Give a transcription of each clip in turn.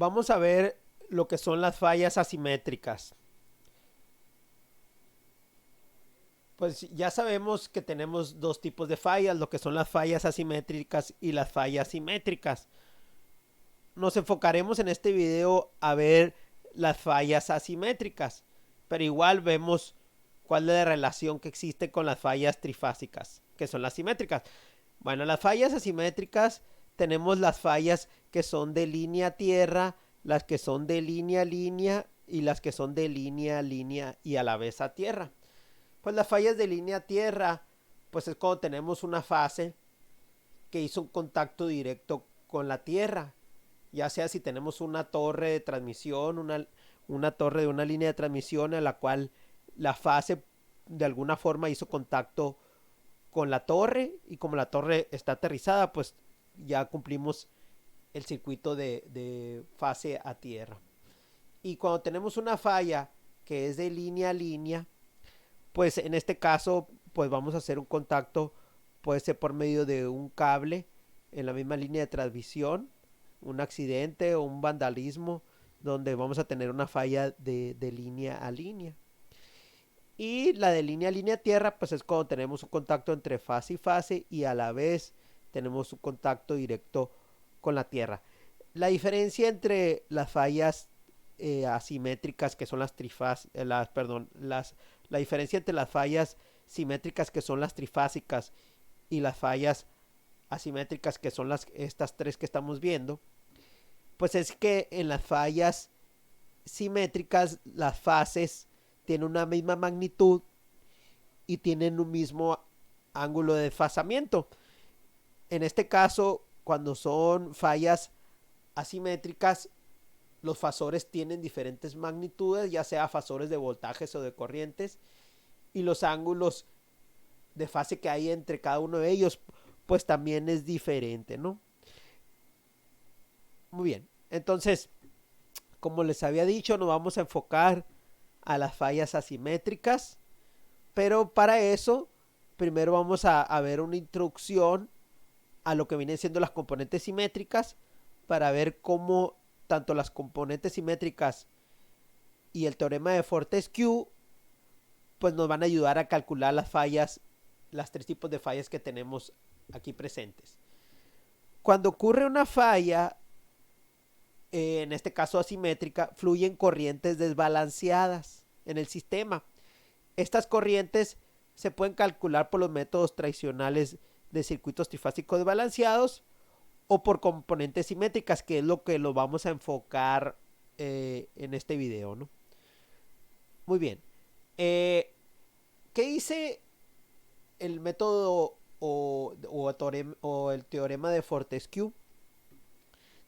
vamos a ver lo que son las fallas asimétricas. Pues ya sabemos que tenemos dos tipos de fallas, lo que son las fallas asimétricas y las fallas simétricas. Nos enfocaremos en este video a ver las fallas asimétricas, pero igual vemos cuál es la relación que existe con las fallas trifásicas, que son las simétricas. Bueno, las fallas asimétricas tenemos las fallas que son de línea a tierra, las que son de línea a línea y las que son de línea a línea y a la vez a tierra. Pues las fallas de línea a tierra, pues es cuando tenemos una fase que hizo un contacto directo con la tierra, ya sea si tenemos una torre de transmisión, una torre de una línea de transmisión a la cual la fase de alguna forma hizo contacto con la torre, y como la torre está aterrizada, pues ya cumplimos el circuito de fase a tierra. Y cuando tenemos una falla que es de línea a línea, pues en este caso pues vamos a hacer un contacto, puede ser por medio de un cable en la misma línea de transmisión, un accidente o un vandalismo donde vamos a tener una falla de línea a línea. Y la de línea a línea tierra, pues es cuando tenemos un contacto entre fase y fase y a la vez tenemos un contacto directo con la tierra. La diferencia entre las fallas asimétricas, que son las la diferencia entre las fallas simétricas, que son las trifásicas, y las fallas asimétricas, que son estas tres que estamos viendo, pues es que en las fallas simétricas las fases tienen una misma magnitud y tienen un mismo ángulo de desfasamiento. En este caso, cuando son fallas asimétricas, los fasores tienen diferentes magnitudes, ya sea fasores de voltajes o de corrientes, y los ángulos de fase que hay entre cada uno de ellos, pues también es diferente, ¿no? Muy bien, entonces, como les había dicho, nos vamos a enfocar a las fallas asimétricas, pero para eso primero vamos a ver una introducción a lo que vienen siendo las componentes simétricas, para ver cómo tanto las componentes simétricas y el teorema de Fortescue pues nos van a ayudar a calcular las fallas, las tres tipos de fallas que tenemos aquí presentes. Cuando ocurre una falla, en este caso asimétrica, fluyen corrientes desbalanceadas en el sistema. Estas corrientes se pueden calcular por los métodos tradicionales de circuitos trifásicos desbalanceados o por componentes simétricas, que es lo que lo vamos a enfocar en este video, ¿no? Muy bien. ¿Qué dice el método o el teorema de Fortescue?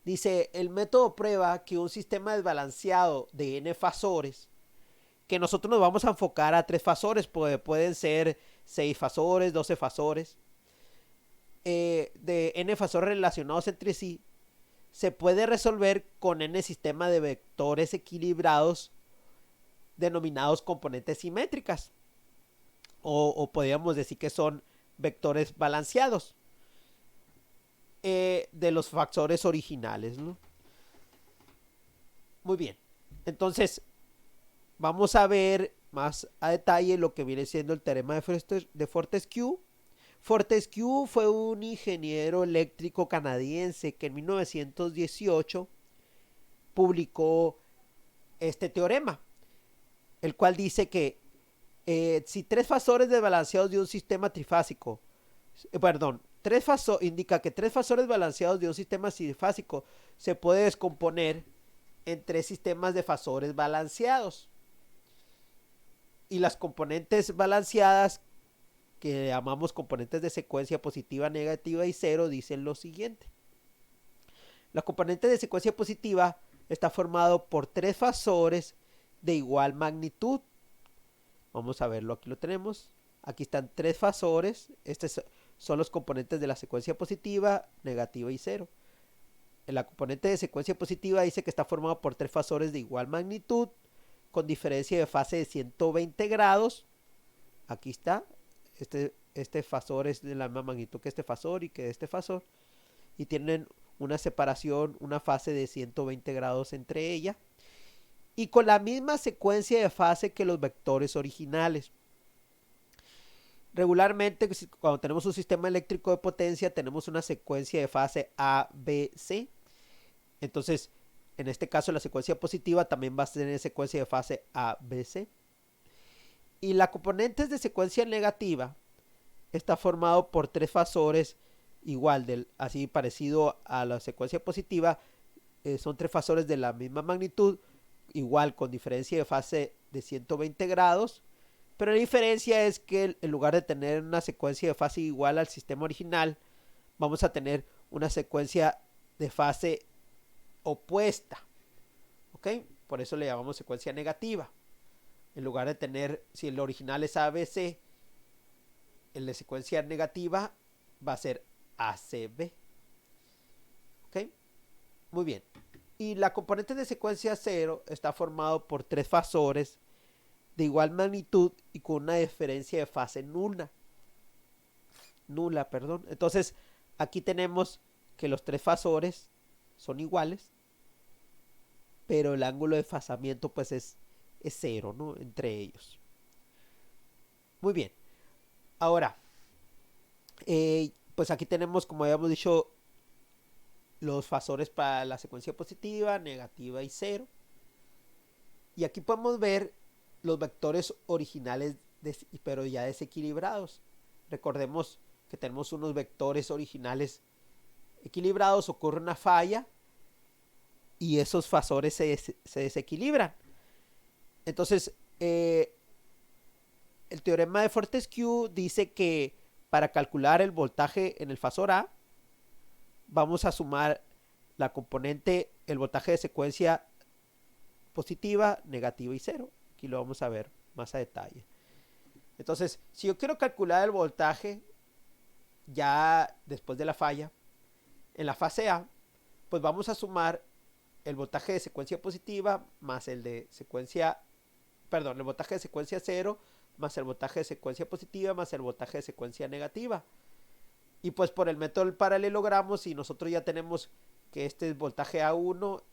Dice, el método prueba que un sistema desbalanceado de n fasores, que nosotros nos vamos a enfocar a 3 fasores, pueden ser 6 fasores, 12 fasores, de n fasores relacionados entre sí, se puede resolver con n sistema de vectores equilibrados denominados componentes simétricas, o podríamos decir que son vectores balanceados de los factores originales, ¿no? Muy bien, entonces vamos a ver más a detalle lo que viene siendo el teorema de Fortescue. Fortescue fue un ingeniero eléctrico canadiense que en 1918 publicó este teorema, el cual dice que si 3 fasores desbalanceados de un sistema trifásico, indica que 3 fasores balanceados de un sistema trifásico se puede descomponer en 3 sistemas de fasores balanceados. Y las componentes balanceadas, que llamamos componentes de secuencia positiva, negativa y cero, dicen lo siguiente. La componente de secuencia positiva está formado por 3 fasores de igual magnitud. Vamos a verlo, aquí lo tenemos. Aquí están 3 fasores. Estos son los componentes de la secuencia positiva, negativa y cero. La componente de secuencia positiva dice que está formado por 3 fasores de igual magnitud, con diferencia de fase de 120 grados. Aquí está. Este fasor es de la misma magnitud que este fasor y que este fasor. Y tienen una separación, una fase de 120 grados entre ella, y con la misma secuencia de fase que los vectores originales. Regularmente, cuando tenemos un sistema eléctrico de potencia, tenemos una secuencia de fase A, B, C. Entonces, en este caso, la secuencia positiva también va a tener secuencia de fase A, B, C. Y la componente de secuencia negativa está formado por tres fasores igual, así parecido a la secuencia positiva. Son tres fasores de la misma magnitud, igual con diferencia de fase de 120 grados. Pero la diferencia es que en lugar de tener una secuencia de fase igual al sistema original, vamos a tener una secuencia de fase opuesta. ¿Ok? Por eso le llamamos secuencia negativa. En lugar de tener, si el original es ABC, en la secuencia negativa va a ser ACB. ¿Ok? Muy bien. Y la componente de secuencia 0 está formado por tres fasores de igual magnitud y con una diferencia de fase nula. Entonces, aquí tenemos que los tres fasores son iguales, pero el ángulo de desfasamiento pues es 0, ¿no? Entre ellos. Muy bien. Ahora, pues aquí tenemos, como habíamos dicho, los fasores para la secuencia positiva, negativa y 0. Y aquí podemos ver los vectores originales, pero ya desequilibrados. Recordemos que tenemos unos vectores originales equilibrados, ocurre una falla y esos fasores se desequilibran. Entonces, el teorema de Fortescue dice que para calcular el voltaje en el fasor A, vamos a sumar la componente, el voltaje de secuencia positiva, negativa y 0. Aquí lo vamos a ver más a detalle. Entonces, si yo quiero calcular el voltaje ya después de la falla, en la fase A, pues vamos a sumar el voltaje de secuencia positiva más el de secuencia, perdón, el voltaje de secuencia 0 más el voltaje de secuencia positiva más el voltaje de secuencia negativa. Y pues por el método del paralelogramo, si nosotros ya tenemos que este es voltaje A1,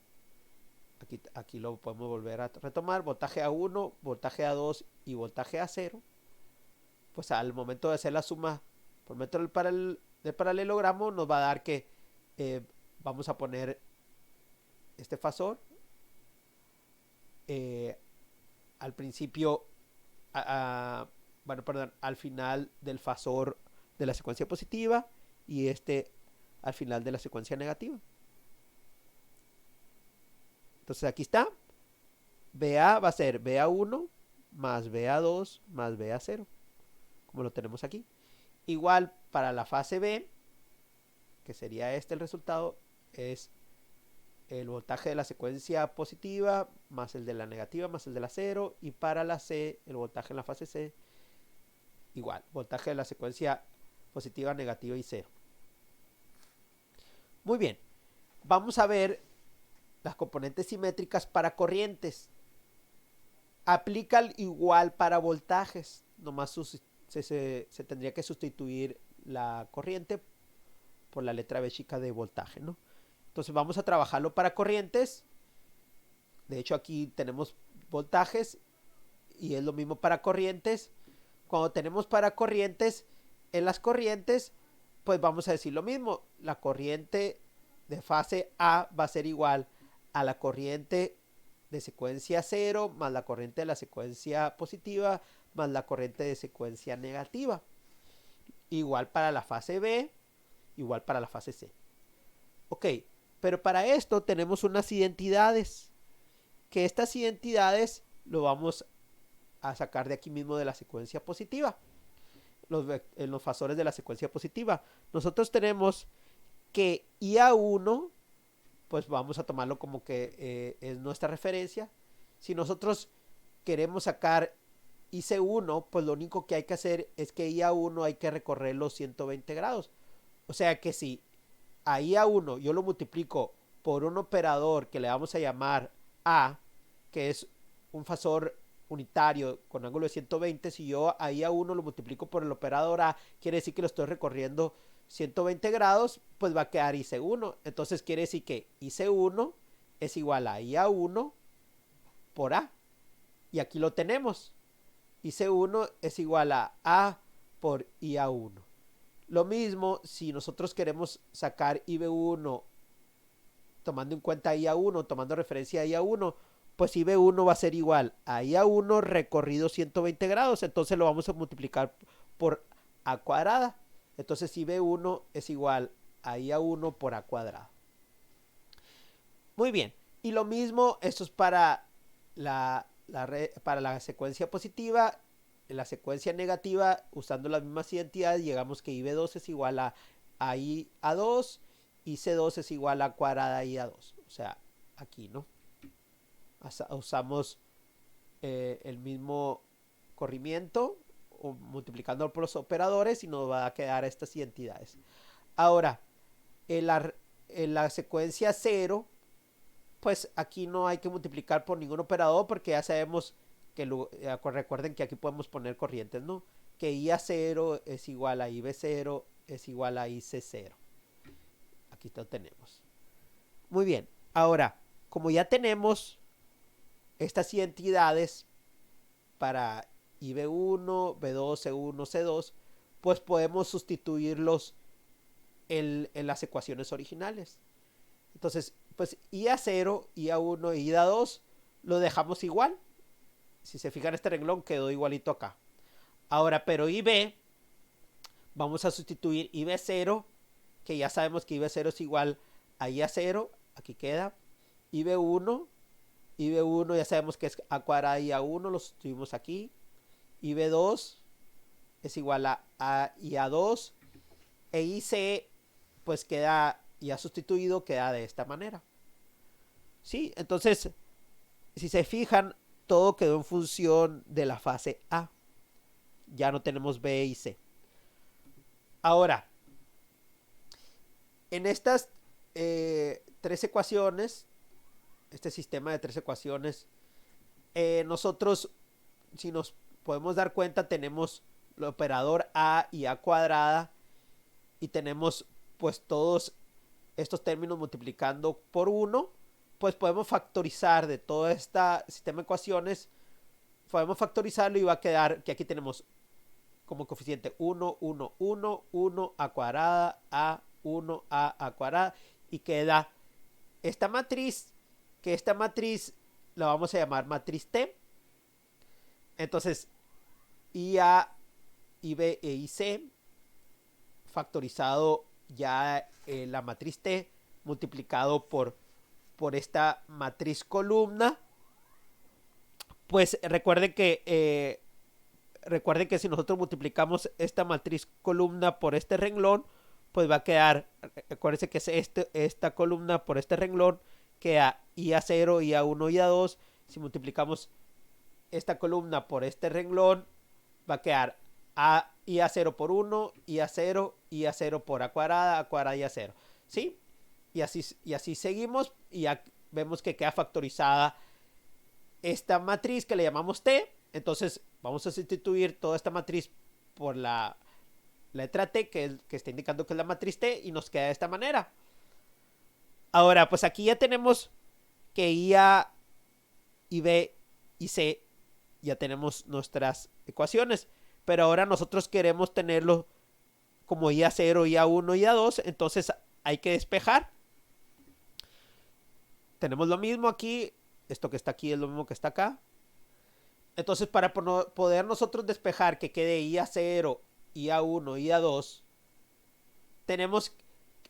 aquí lo podemos volver a retomar, voltaje A1, voltaje A2 y voltaje A0, pues al momento de hacer la suma por método del paralelogramo nos va a dar que vamos a poner este fasor al principio, al final del fasor de la secuencia positiva y este al final de la secuencia negativa. Entonces aquí está, BA va a ser BA1 más BA2 más BA0, como lo tenemos aquí. Igual para la fase B, que sería este el resultado, es el voltaje de la secuencia positiva más el de la negativa más el de la 0, y para la C, el voltaje en la fase C, igual, voltaje de la secuencia positiva, negativa y 0. Muy bien, vamos a ver las componentes simétricas para corrientes. Aplica igual para voltajes, nomás se tendría que sustituir la corriente por la letra B chica de voltaje, ¿no? Entonces vamos a trabajarlo para corrientes. De hecho aquí tenemos voltajes y es lo mismo para corrientes. Cuando tenemos para corrientes, en las corrientes, pues vamos a decir lo mismo. La corriente de fase A va a ser igual a la corriente de secuencia 0 más la corriente de la secuencia positiva más la corriente de secuencia negativa. Igual para la fase B, igual para la fase C. Ok, pero para esto tenemos unas identidades, que estas identidades lo vamos a sacar de aquí mismo de la secuencia positiva, los fasores de la secuencia positiva. Nosotros tenemos que IA1, pues vamos a tomarlo como que es nuestra referencia. Si nosotros queremos sacar IC1, pues lo único que hay que hacer es que IA1 hay que recorrer los 120 grados. O sea que si a IA1 yo lo multiplico por un operador que le vamos a llamar A, que es un fasor unitario con ángulo de 120, si yo a IA1 lo multiplico por el operador A, quiere decir que lo estoy recorriendo 120 grados, pues va a quedar IC1. Entonces quiere decir que IC1 es igual a IA1 por A. Y aquí lo tenemos. IC1 es igual a A por IA1. Lo mismo si nosotros queremos sacar IB1 tomando en cuenta IA1, tomando referencia a IA1, pues IB1 va a ser igual a IA1 recorrido 120 grados. Entonces lo vamos a multiplicar por A cuadrada. Entonces IB1 es igual a IA1 por A cuadrado. Muy bien. Y lo mismo, esto es para para la secuencia positiva. En la secuencia negativa, usando las mismas identidades, llegamos que IB2 es igual a IA2 y C2 es igual a cuadrada IA2. O sea, aquí, ¿no? Usamos el mismo corrimiento multiplicando por los operadores y nos va a quedar estas identidades. Ahora, en la secuencia 0, pues aquí no hay que multiplicar por ningún operador porque ya sabemos que recuerden que aquí podemos poner corrientes, ¿no? Que IA0 es igual a IB0 es igual a IC0. Aquí lo tenemos. Muy bien. Ahora, como ya tenemos estas identidades para IB1, B2, C1, C2, pues podemos sustituirlos en las ecuaciones originales. Entonces, pues IA0, IA1 y IA2 lo dejamos igual. Si se fijan, este renglón quedó igualito acá. Ahora, pero IB, vamos a sustituir IB0, que ya sabemos que IB0 es igual a IA0, aquí queda. IB1 ya sabemos que es A cuadrada IA1, lo sustituimos aquí. IB2 es igual a IA2. E IC, pues queda ya sustituido, queda de esta manera. ¿Sí? Entonces, si se fijan, todo quedó en función de la fase A. Ya no tenemos B y C. Ahora, en estas 3 ecuaciones, este sistema de 3 ecuaciones, nosotros, si nos podemos dar cuenta, tenemos el operador A y A cuadrada y tenemos pues todos estos términos multiplicando por 1, pues podemos factorizar de todo este sistema de ecuaciones, podemos factorizarlo y va a quedar que aquí tenemos como coeficiente 1, 1, 1, 1, A cuadrada, A, 1, A cuadrada, y queda esta matriz, que esta matriz la vamos a llamar matriz T. Entonces, IA, IB e IC factorizado ya la matriz T multiplicado por esta matriz columna. Pues recuerden que si nosotros multiplicamos esta matriz columna por este renglón, pues va a quedar, acuérdense que es esta columna por este renglón, queda IA0, IA1, IA2. Si multiplicamos esta columna por este renglón, va a quedar IA0 por 1, IA0, IA0 por A cuadrada, IA0. ¿Sí? Y así seguimos y ya vemos que queda factorizada esta matriz que le llamamos T. Entonces vamos a sustituir toda esta matriz por la letra T que está indicando que es la matriz T y nos queda de esta manera. Ahora, pues aquí ya tenemos que IA, IB y C ya tenemos nuestras ecuaciones, pero ahora nosotros queremos tenerlo como IA0, IA1, IA2, entonces hay que despejar. Tenemos lo mismo aquí, esto que está aquí es lo mismo que está acá. Entonces, para poder nosotros despejar que quede IA0, IA1, IA2, tenemos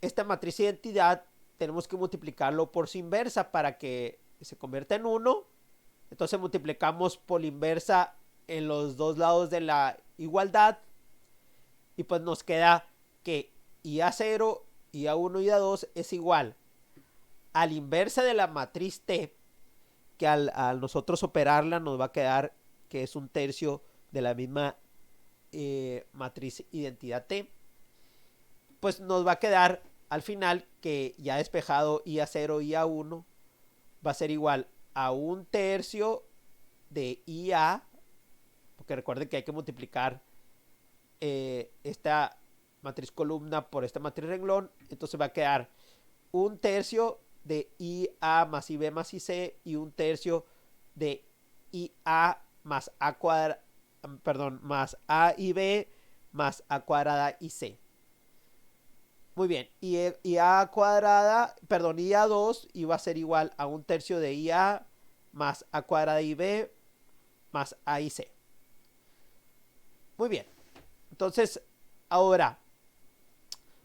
esta matriz de identidad, tenemos que multiplicarlo por su inversa para que se convierta en 1. Entonces multiplicamos por la inversa en los dos lados de la igualdad y pues nos queda que IA0, IA1 y IA2 es igual a la inversa de la matriz T, que al nosotros operarla nos va a quedar que es un tercio de la misma matriz identidad T. Pues nos va a quedar al final que ya despejado IA0, IA1 va a ser igual a un tercio de IA, porque recuerden que hay que multiplicar esta matriz columna por esta matriz renglón. Entonces va a quedar un tercio de IA más IB más IC y un tercio de IA más A cuadrada, perdón, más AIB más A cuadrada IC. Muy bien, y A cuadrada, perdón, IA2 iba a ser igual a un tercio de IA más A cuadrada IB más AIC. Muy bien, entonces ahora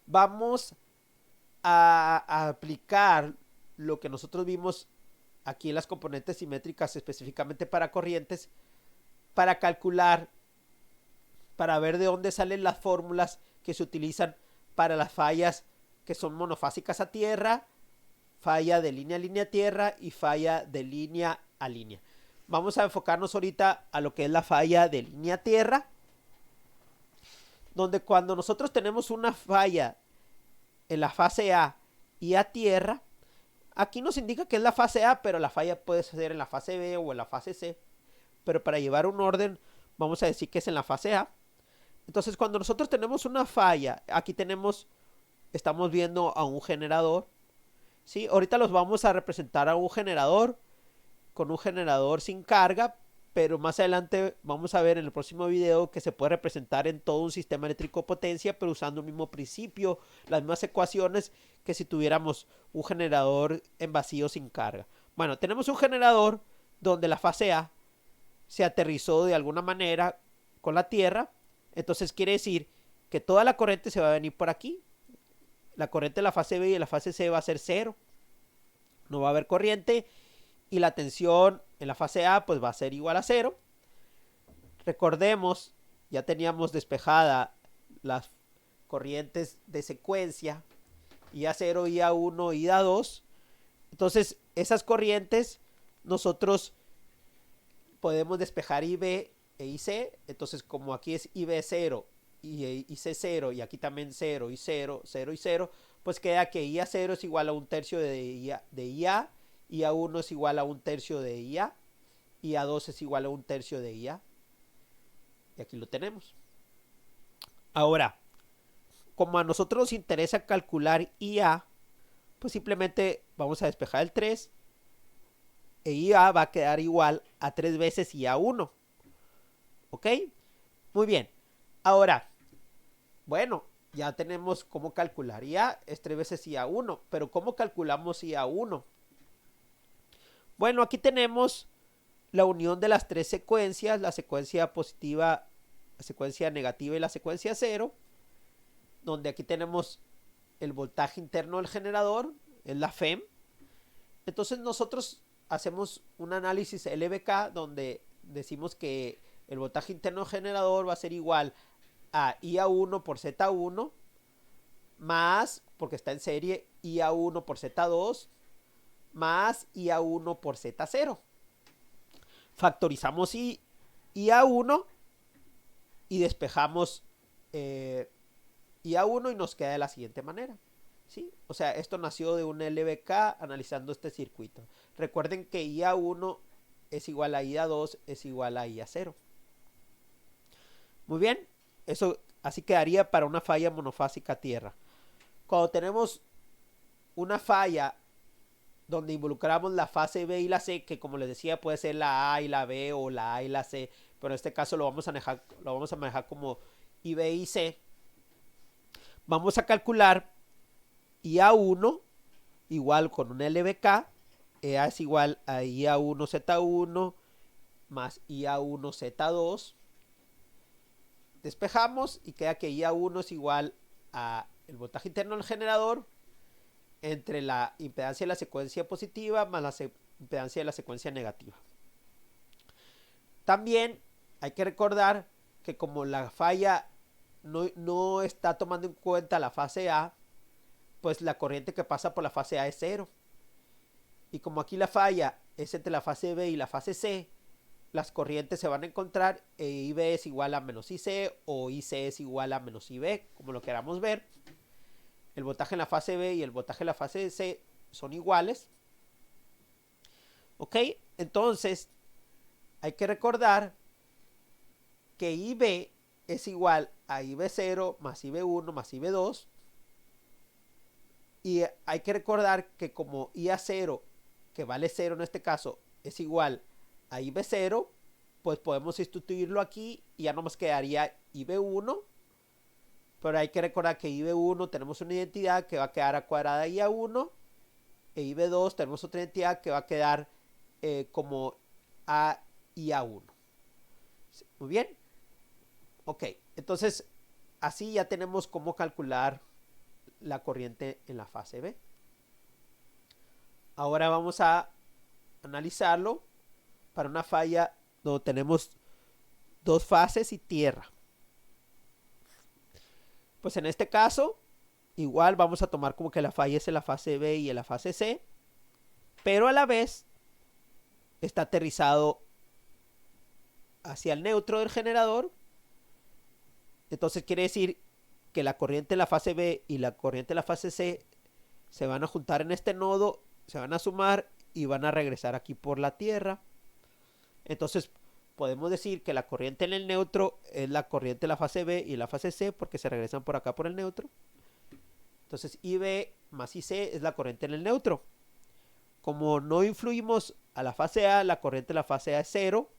vamos a aplicar lo que nosotros vimos aquí en las componentes simétricas específicamente para corrientes para calcular, para ver de dónde salen las fórmulas que se utilizan para las fallas que son monofásicas a tierra, falla de línea a línea a tierra y falla de línea a línea. Vamos a enfocarnos ahorita a lo que es la falla de línea a tierra, donde cuando nosotros tenemos una falla en la fase A y a tierra, aquí nos indica que es la fase A, pero la falla puede ser en la fase B o en la fase C, pero para llevar un orden vamos a decir que es en la fase A. Entonces cuando nosotros tenemos una falla, aquí estamos viendo a un generador, ¿sí? Ahorita los vamos a representar a un generador con un generador sin carga, pero más adelante vamos a ver en el próximo video que se puede representar en todo un sistema eléctrico potencia, pero usando el mismo principio, las mismas ecuaciones que si tuviéramos un generador en vacío sin carga. Bueno, tenemos un generador donde la fase A se aterrizó de alguna manera con la tierra, entonces quiere decir que toda la corriente se va a venir por aquí. La corriente de la fase B y de la fase C va a ser cero, no va a haber corriente, y la tensión en la fase A pues va a ser igual a cero. Recordemos, ya teníamos despejada las corrientes de secuencia, IA0, IA1, IA2. Entonces esas corrientes nosotros podemos despejar IB e IC. Entonces como aquí es IB0 y IC0 y aquí también 0 y 0, 0 y 0, pues queda que IA0 es igual a un tercio de IA, IA1 es igual a un tercio de IA, IA2 es igual a un tercio de IA. Y aquí lo tenemos. Ahora, como a nosotros nos interesa calcular IA, pues simplemente vamos a despejar el 3 e IA va a quedar igual a 3 veces IA1. ¿Ok? Muy bien. Ahora, bueno, ya tenemos cómo calcular IA, es 3 veces IA1, pero ¿cómo calculamos IA1? Bueno, aquí tenemos la unión de las tres secuencias, la secuencia positiva, la secuencia negativa y la secuencia cero, donde aquí tenemos el voltaje interno del generador, es la FEM. Entonces nosotros hacemos un análisis LVK donde decimos que el voltaje interno del generador va a ser igual a IA1 por Z1 más, porque está en serie, IA1 por Z2 más IA1 por Z0. Factorizamos IA1 y despejamos IA1 y nos queda de la siguiente manera. ¿Sí? O sea, esto nació de un LVK analizando este circuito. Recuerden que IA1 es igual a IA2 es igual a IA0. Muy bien, eso así quedaría para una falla monofásica a tierra. Cuando tenemos una falla donde involucramos la fase B y la C, que como les decía puede ser la A y la B o la A y la C, pero en este caso lo vamos a manejar como IB y C. Vamos a calcular IA1 igual con un LVK, EA es igual a IA1Z1 más IA1Z2. Despejamos y queda que IA1 es igual a el voltaje interno del generador entre la impedancia de la secuencia positiva más la impedancia de la secuencia negativa. También hay que recordar que como la falla no está tomando en cuenta la fase A, pues la corriente que pasa por la fase A es cero. Y como aquí la falla es entre la fase B y la fase C, las corrientes se van a encontrar e IB es igual a menos IC o IC es igual a menos IB, como lo queramos ver. El voltaje en la fase B y el voltaje en la fase C son iguales. Ok, entonces hay que recordar que IB es igual a IB0 más IB1 más IB2. Y hay que recordar que como IA0, que vale 0 en este caso, es igual a IB0, pues podemos sustituirlo aquí y ya nomás quedaría IB1. Pero hay que recordar que IB1 tenemos una identidad que va a quedar a cuadrada IA1. E IB2 tenemos otra identidad que va a quedar como A y A1. Muy bien. Ok, entonces así ya tenemos cómo calcular la corriente en la fase B. Ahora vamos a analizarlo para una falla donde tenemos dos fases y tierra. Pues en este caso, igual vamos a tomar como que la falla es en la fase B y en la fase C, pero a la vez está aterrizado hacia el neutro del generador. Entonces quiere decir que la corriente en la fase B y la corriente en la fase C se van a juntar en este nodo, se van a sumar y van a regresar aquí por la tierra. Entonces podemos decir que la corriente en el neutro es la corriente de la fase B y la fase C porque se regresan por acá por el neutro. Entonces IB más IC es la corriente en el neutro. Como no influimos a la fase A, la corriente de la fase A es 0.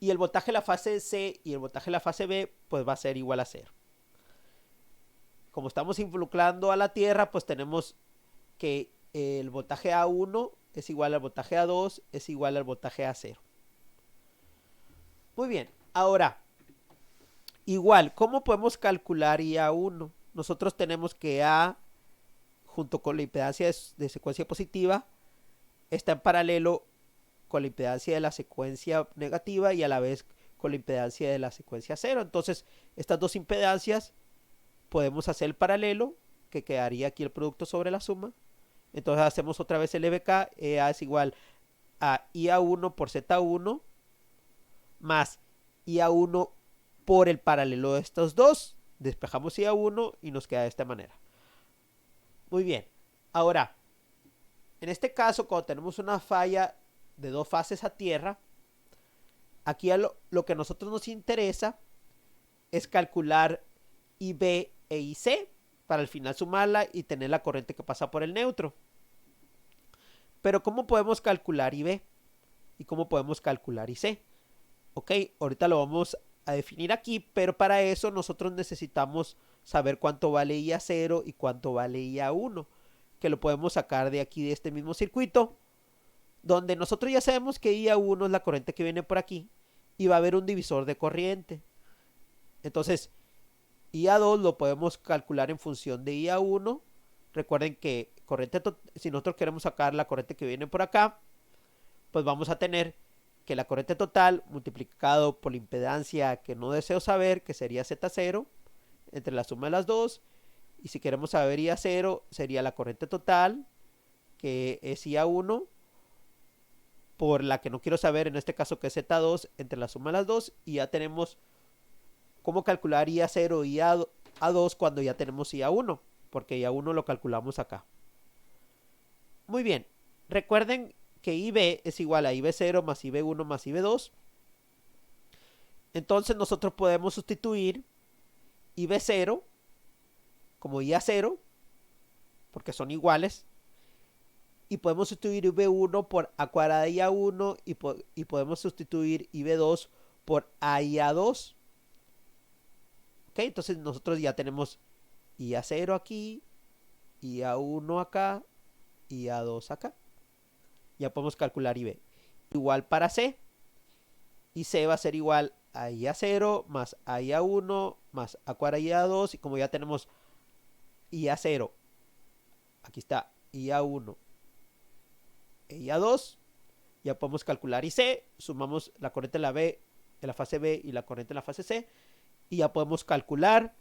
Y el voltaje de la fase C y el voltaje de la fase B pues va a ser igual a 0. Como estamos involucrando a la tierra, pues tenemos que el voltaje A1 es igual al voltaje A2 es igual al voltaje A0. Muy bien, ahora, igual, ¿cómo podemos calcular IA1? Nosotros tenemos que A, junto con la impedancia de secuencia positiva, está en paralelo con la impedancia de la secuencia negativa y a la vez con la impedancia de la secuencia 0. Entonces, estas dos impedancias podemos hacer el paralelo, que quedaría aquí el producto sobre la suma. Entonces hacemos otra vez el EBK, EA es igual a IA1 por Z1 más IA1 por el paralelo de estos dos. Despejamos IA1 y nos queda de esta manera. Muy bien, ahora, en este caso, cuando tenemos una falla de dos fases a tierra, aquí lo que a nosotros nos interesa es calcular IB e IC para al final sumarla y tener la corriente que pasa por el neutro. Pero ¿cómo podemos calcular IB? ¿Y cómo podemos calcular IC? Ok, ahorita lo vamos a definir aquí, pero para eso nosotros necesitamos saber cuánto vale IA0 y cuánto vale IA1, que lo podemos sacar de aquí de este mismo circuito, donde nosotros ya sabemos que IA1 es la corriente que viene por aquí y va a haber un divisor de corriente. Entonces, IA2 lo podemos calcular en función de IA1. Recuerden que si nosotros queremos sacar la corriente que viene por acá, pues vamos a tener que la corriente total multiplicado por la impedancia que no deseo saber, que sería Z0, entre la suma de las dos. Y si queremos saber IA0, sería la corriente total, que es IA1, por la que no quiero saber, en este caso que es Z2, entre la suma de las dos. Y ya tenemos cómo calcular IA0 y A2 cuando ya tenemos IA1, porque IA1 lo calculamos acá. Muy bien, recuerden que IB es igual a IB0 más IB1 más IB2. Entonces nosotros podemos sustituir IB0 como IA0, porque son iguales. Y podemos sustituir IB1 por A cuadrada y A1 y podemos sustituir IB2 por A y A2. Ok, entonces nosotros ya tenemos IA0 aquí, IA1 acá y A2 acá. Ya podemos calcular IB. Igual para C. Y C va a ser igual a IA0 más a IA1 más A cuadrada y A2. Y como ya tenemos IA0, aquí está IA1 e IA2, ya podemos calcular IC. Sumamos la corriente de la fase B y la corriente de la fase C. Y ya podemos calcular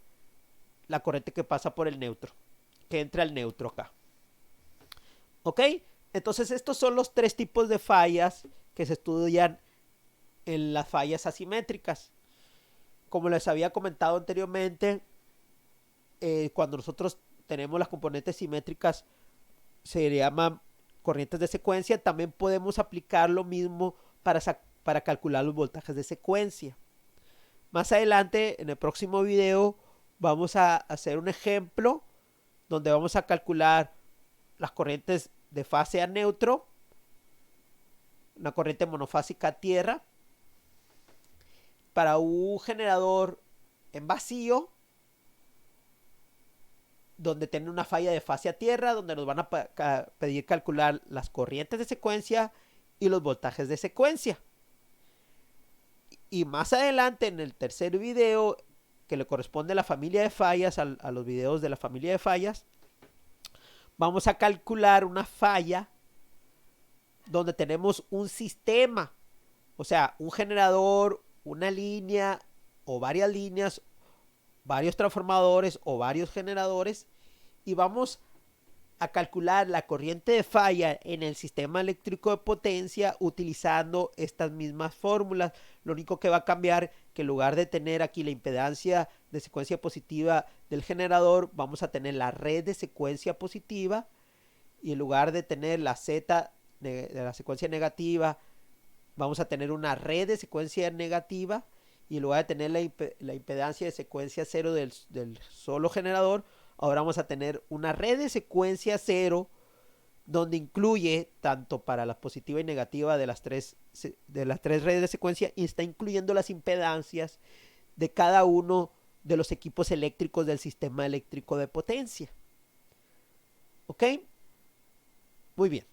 la corriente que pasa por el neutro, que entra al neutro acá. ¿Ok? Entonces estos son los tres tipos de fallas que se estudian en las fallas asimétricas. Como les había comentado anteriormente, cuando nosotros tenemos las componentes simétricas se llaman corrientes de secuencia. También podemos aplicar lo mismo para calcular los voltajes de secuencia. Más adelante, en el próximo video, vamos a hacer un ejemplo donde vamos a calcular las corrientes de fase a neutro, una corriente monofásica a tierra, para un generador en vacío, donde tiene una falla de fase a tierra, donde nos van a pedir calcular las corrientes de secuencia y los voltajes de secuencia. Y más adelante, en el tercer video, que le corresponde a la familia de fallas, a los videos de la familia de fallas, vamos a calcular una falla donde tenemos un sistema, o sea, un generador, una línea o varias líneas, varios transformadores o varios generadores, y vamos a calcular la corriente de falla en el sistema eléctrico de potencia utilizando estas mismas fórmulas. Lo único que va a cambiar, que en lugar de tener aquí la impedancia de secuencia positiva del generador, vamos a tener la red de secuencia positiva, y en lugar de tener la Z de la secuencia negativa, vamos a tener una red de secuencia negativa, y en lugar de tener la impedancia de secuencia cero del solo generador, ahora vamos a tener una red de secuencia cero, donde incluye tanto para la positiva y negativa de las tres redes de secuencia, y está incluyendo las impedancias de cada uno de los equipos eléctricos del sistema eléctrico de potencia. ¿Ok? Muy bien.